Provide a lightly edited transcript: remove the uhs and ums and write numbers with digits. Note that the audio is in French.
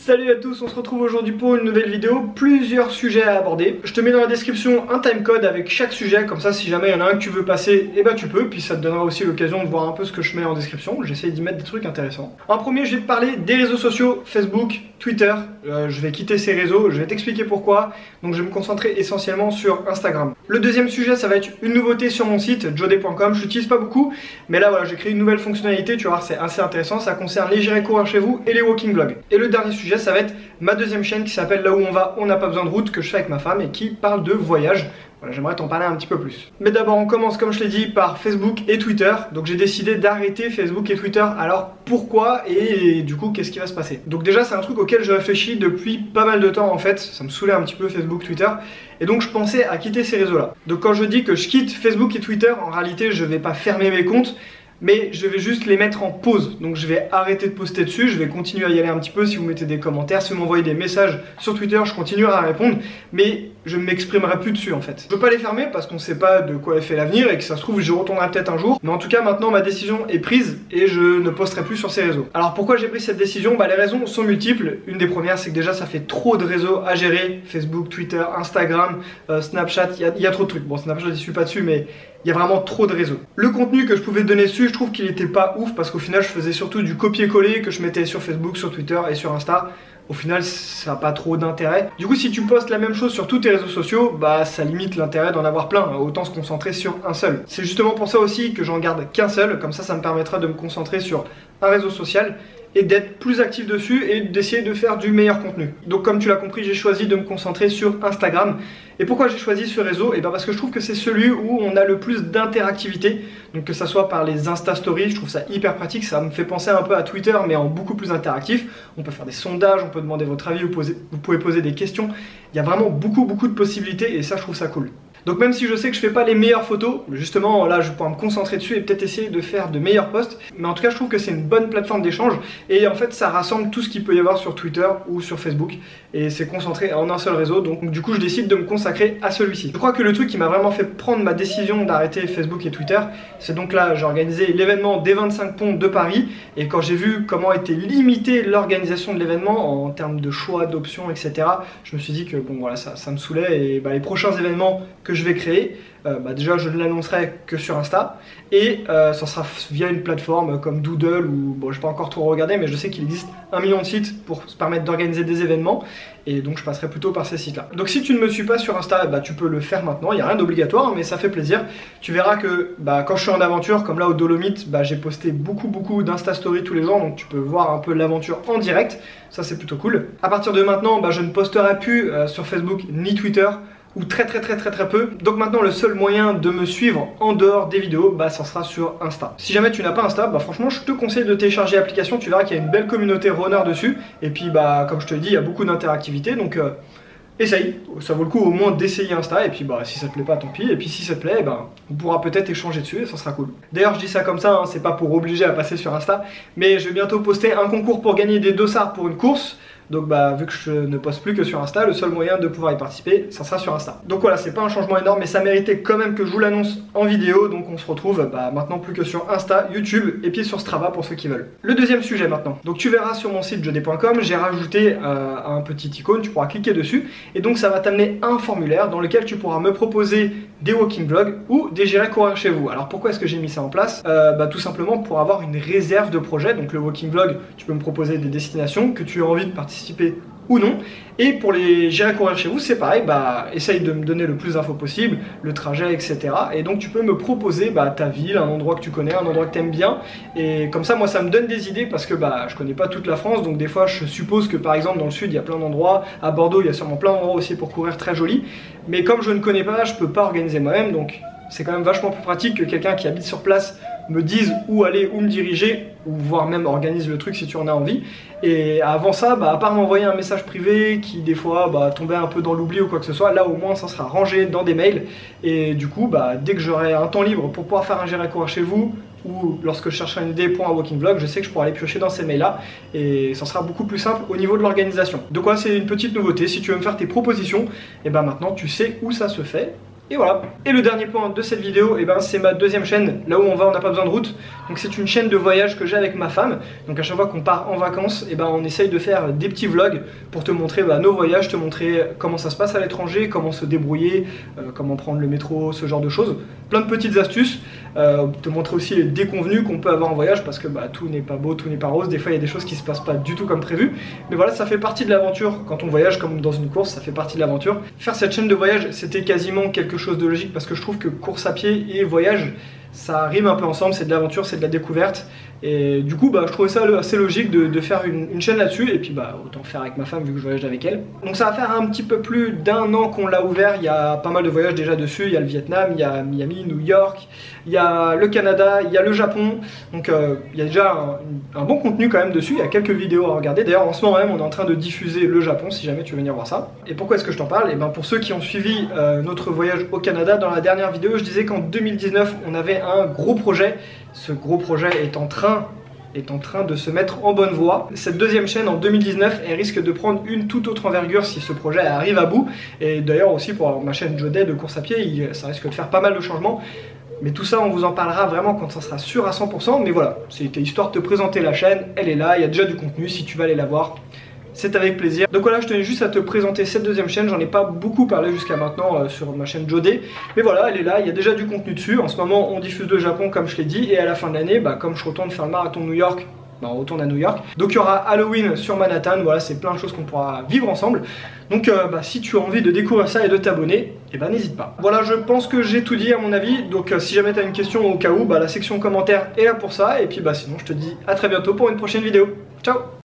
Salut à tous, on se retrouve aujourd'hui pour une nouvelle vidéo, plusieurs sujets à aborder. Je te mets dans la description un timecode avec chaque sujet, comme ça si jamais il y en a un que tu veux passer, et bah tu peux, puis ça te donnera aussi l'occasion de voir un peu ce que je mets en description, j'essaie d'y mettre des trucs intéressants. En premier je vais te parler des réseaux sociaux, Facebook, Twitter, je vais quitter ces réseaux, je vais t'expliquer pourquoi, donc je vais me concentrer essentiellement sur Instagram. Le deuxième sujet ça va être une nouveauté sur mon site, jodé.com, je l'utilise pas beaucoup, mais là voilà j'ai créé une nouvelle fonctionnalité, tu vas voir c'est assez intéressant, ça concerne les j'irai courir chez vous et les walking vlogs. Et le dernier sujet ça va être ma deuxième chaîne qui s'appelle Là où on va, on n'a pas besoin de route, que je fais avec ma femme et qui parle de voyage. Voilà, j'aimerais t'en parler un petit peu plus. Mais d'abord on commence comme je l'ai dit par Facebook et Twitter. Donc j'ai décidé d'arrêter Facebook et Twitter. Alors pourquoi et du coup qu'est-ce qui va se passer? Donc déjà c'est un truc auquel je réfléchis depuis pas mal de temps en fait. Ça me saoulait un petit peu Facebook, Twitter. Et donc je pensais à quitter ces réseaux là. Donc quand je dis que je quitte Facebook et Twitter, en réalité je vais pas fermer mes comptes, mais je vais juste les mettre en pause. Donc je vais arrêter de poster dessus, je vais continuer à y aller un petit peu. Si vous mettez des commentaires, si vous m'envoyez des messages sur Twitter, je continuerai à répondre, mais je ne m'exprimerai plus dessus en fait. Je veux pas les fermer parce qu'on ne sait pas de quoi est fait l'avenir et que ça se trouve j'y retournerai peut-être un jour, mais en tout cas maintenant ma décision est prise et je ne posterai plus sur ces réseaux. Alors pourquoi j'ai pris cette décision? Bah les raisons sont multiples. Une des premières c'est que déjà ça fait trop de réseaux à gérer, Facebook, Twitter, Instagram, Snapchat, il y a trop de trucs. Bon Snapchat je suis pas dessus mais il y a vraiment trop de réseaux. Le contenu que je pouvais donner dessus, je trouve qu'il était pas ouf parce qu'au final je faisais surtout du copier-coller que je mettais sur Facebook, sur Twitter et sur Insta. Au final ça n'a pas trop d'intérêt. Du coup si tu postes la même chose sur tous tes réseaux sociaux, bah ça limite l'intérêt d'en avoir plein, autant se concentrer sur un seul. C'est justement pour ça aussi que j'en garde qu'un seul, comme ça me permettra de me concentrer sur un réseau social et d'être plus actif dessus et d'essayer de faire du meilleur contenu. Donc comme tu l'as compris, j'ai choisi de me concentrer sur Instagram. Et pourquoi j'ai choisi ce réseau? Et bien parce que je trouve que c'est celui où on a le plus d'interactivité. Donc que ça soit par les Insta Stories, je trouve ça hyper pratique, ça me fait penser un peu à Twitter mais en beaucoup plus interactif. On peut faire des sondages, on peut demander votre avis, vous pouvez poser des questions. Il y a vraiment beaucoup de possibilités et ça je trouve ça cool. Donc même si je sais que je fais pas les meilleures photos, justement là je vais pouvoir me concentrer dessus et peut-être essayer de faire de meilleurs posts. Mais en tout cas je trouve que c'est une bonne plateforme d'échange et en fait ça rassemble tout ce qu'il peut y avoir sur Twitter ou sur Facebook. Et c'est concentré en un seul réseau, donc du coup je décide de me consacrer à celui-ci. Je crois que le truc qui m'a vraiment fait prendre ma décision d'arrêter Facebook et Twitter, c'est donc là j'ai organisé l'événement des 25 ponts de Paris. Et quand j'ai vu comment était limitée l'organisation de l'événement en termes de choix, d'options, etc. Je me suis dit que bon voilà ça me saoulait et bah, les prochains événements que je vais créer, déjà je ne l'annoncerai que sur Insta et ça sera via une plateforme comme Doodle ou bon je n'ai pas encore trop regardé mais je sais qu'il existe 1 million de sites pour se permettre d'organiser des événements et donc je passerai plutôt par ces sites là. Donc si tu ne me suis pas sur Insta, tu peux le faire maintenant, il n'y a rien d'obligatoire mais ça fait plaisir. Tu verras que quand je suis en aventure comme là au Dolomites, j'ai posté beaucoup d'Insta Story tous les jours donc tu peux voir un peu l'aventure en direct, ça c'est plutôt cool. À partir de maintenant je ne posterai plus sur Facebook ni Twitter ou très peu. Donc maintenant le seul moyen de me suivre en dehors des vidéos, ça sera sur Insta. Si jamais tu n'as pas Insta, franchement je te conseille de télécharger l'application, tu verras qu'il y a une belle communauté runner dessus. Et puis comme je te le dis, il y a beaucoup d'interactivité, donc essaye, ça vaut le coup au moins d'essayer Insta. Et puis si ça te plaît pas tant pis, et puis si ça te plaît, on pourra peut-être échanger dessus et ça sera cool. D'ailleurs je dis ça comme ça, c'est pas pour obliger à passer sur Insta, mais je vais bientôt poster un concours pour gagner des dossards pour une course. Donc vu que je ne poste plus que sur Insta, le seul moyen de pouvoir y participer, ça sera sur Insta. Donc voilà, c'est pas un changement énorme, mais ça méritait quand même que je vous l'annonce en vidéo. Donc on se retrouve maintenant plus que sur Insta, YouTube et puis sur Strava pour ceux qui veulent. Le deuxième sujet maintenant. Donc tu verras sur mon site jodé.com, j'ai rajouté un petit icône, tu pourras cliquer dessus. Et donc ça va t'amener un formulaire dans lequel tu pourras me proposer des walking vlogs ou des j'irai courir chez vous. Alors pourquoi est-ce que j'ai mis ça en place? Tout simplement pour avoir une réserve de projets. Donc le walking vlog, tu peux me proposer des destinations que tu as envie de participer ou non. Et pour les j'irai courir chez vous, c'est pareil, essaye de me donner le plus d'infos possible, le trajet, etc. Et donc tu peux me proposer ta ville, un endroit que tu connais, un endroit que tu aimes bien. Et comme ça, moi, ça me donne des idées parce que je connais pas toute la France. Donc des fois, je suppose que par exemple dans le sud, il y a plein d'endroits. À Bordeaux, il y a sûrement plein d'endroits aussi pour courir très jolis. Mais comme je ne connais pas, je peux pas organiser moi-même. Donc c'est quand même vachement plus pratique que quelqu'un qui habite sur place me dise où aller, où me diriger, ou voire même organise le truc si tu en as envie. Et avant ça, à part m'envoyer un message privé qui des fois tombait un peu dans l'oubli ou quoi que ce soit, là au moins ça sera rangé dans des mails. Et du coup, dès que j'aurai un temps libre pour pouvoir faire un j'irai courir chez vous, ou lorsque je chercherai une idée pour un walking vlog, je sais que je pourrai aller piocher dans ces mails là et ça sera beaucoup plus simple au niveau de l'organisation. Donc voilà, c'est une petite nouveauté. Si tu veux me faire tes propositions, et maintenant tu sais où ça se fait. Et voilà. Et le dernier point de cette vidéo, c'est ma deuxième chaîne. Là où on va, on n'a pas besoin de route. Donc c'est une chaîne de voyage que j'ai avec ma femme. Donc à chaque fois qu'on part en vacances, on essaye de faire des petits vlogs pour te montrer nos voyages, te montrer comment ça se passe à l'étranger, comment se débrouiller, comment prendre le métro, ce genre de choses. Plein de petites astuces. Te montrer aussi les déconvenus qu'on peut avoir en voyage parce que tout n'est pas beau, tout n'est pas rose. Des fois il y a des choses qui se passent pas du tout comme prévu. Mais voilà, ça fait partie de l'aventure. Quand on voyage comme dans une course, ça fait partie de l'aventure. Faire cette chaîne de voyage, c'était quasiment quelque chose de logique parce que je trouve que course à pied et voyage, ça rime un peu ensemble, c'est de l'aventure, c'est de la découverte. Et du coup, je trouvais ça assez logique de faire une chaîne là-dessus. Et puis, autant faire avec ma femme vu que je voyage avec elle. Donc ça va faire un petit peu plus d'1 an qu'on l'a ouvert. Il y a pas mal de voyages déjà dessus. Il y a le Vietnam, il y a Miami, New York, il y a le Canada, il y a le Japon. Donc il y a déjà un bon contenu quand même dessus. Il y a quelques vidéos à regarder. D'ailleurs, en ce moment même, on est en train de diffuser le Japon si jamais tu veux venir voir ça. Et pourquoi est-ce que je t'en parle? Pour ceux qui ont suivi notre voyage au Canada, dans la dernière vidéo, je disais qu'en 2019, on avait un gros projet. Ce gros projet est en train de se mettre en bonne voie. Cette deuxième chaîne en 2019, elle risque de prendre une toute autre envergure si ce projet arrive à bout. Et d'ailleurs aussi pour ma chaîne Joe Day de course à pied, ça risque de faire pas mal de changements. Mais tout ça, on vous en parlera vraiment quand ça sera sûr à 100%. Mais voilà, c'était histoire de te présenter la chaîne. Elle est là, il y a déjà du contenu. Si tu vas aller la voir, c'est avec plaisir. Donc voilà, je tenais juste à te présenter cette deuxième chaîne. J'en ai pas beaucoup parlé jusqu'à maintenant sur ma chaîne Joe Day. Mais voilà, elle est là, il y a déjà du contenu dessus. En ce moment, on diffuse le Japon comme je l'ai dit. Et à la fin de l'année, comme je retourne faire le marathon de New York, on retourne à New York. Donc il y aura Halloween sur Manhattan. Voilà, c'est plein de choses qu'on pourra vivre ensemble. Donc si tu as envie de découvrir ça et de t'abonner, n'hésite pas. Voilà, je pense que j'ai tout dit à mon avis. Donc si jamais tu as une question au cas où, la section commentaires est là pour ça. Et puis sinon, je te dis à très bientôt pour une prochaine vidéo. Ciao!